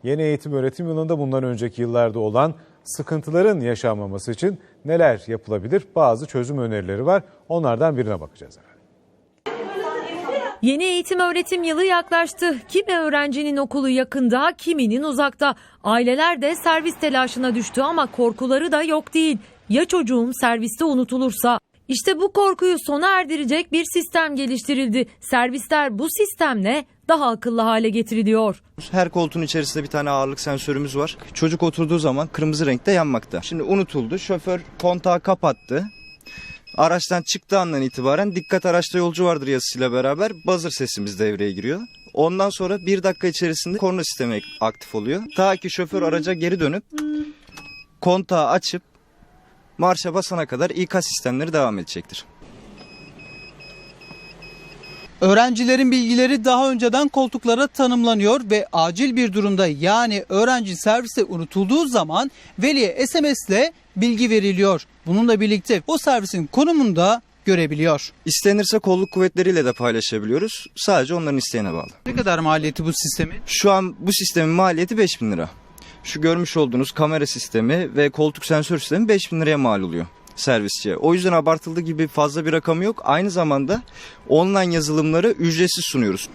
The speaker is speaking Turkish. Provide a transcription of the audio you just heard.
Yeni eğitim öğretim yılında bundan önceki yıllarda olan sıkıntıların yaşanmaması için neler yapılabilir? Bazı çözüm önerileri var. Onlardan birine bakacağız efendim. Yeni eğitim öğretim yılı yaklaştı. Kimi öğrencinin okulu yakında, kiminin uzakta. Aileler de servis telaşına düştü ama korkuları da yok değil. Ya çocuğum serviste unutulursa? İşte bu korkuyu sona erdirecek bir sistem geliştirildi. Servisler bu sistemle daha akıllı hale getiriliyor. Her koltuğun içerisinde bir tane ağırlık sensörümüz var. Çocuk oturduğu zaman kırmızı renkte yanmakta. Şimdi unutuldu. Şoför kontağı kapattı. Araçtan çıktığı andan itibaren dikkat araçta yolcu vardır yazısıyla beraber buzzer sesimiz devreye giriyor. Ondan sonra 1 dakika içerisinde korna sistemi aktif oluyor. Ta ki şoför araca geri dönüp kontağı açıp marşa basana kadar ikaz sistemleri devam edecektir. Öğrencilerin bilgileri daha önceden koltuklara tanımlanıyor ve acil bir durumda yani öğrenci serviste unutulduğu zaman veliye SMS ile bilgi veriliyor. Bununla birlikte o servisin konumunu da görebiliyor. İstenirse kolluk kuvvetleriyle de paylaşabiliyoruz. Sadece onların isteğine bağlı. Ne kadar maliyeti bu sistemin? Şu an bu sistemin maliyeti 5.000 lira. Şu görmüş olduğunuz kamera sistemi ve koltuk sensör sistemi 5.000 liraya mal oluyor servisçiye. O yüzden abartıldığı gibi fazla bir rakamı yok. Aynı zamanda online yazılımları ücretsiz sunuyoruz.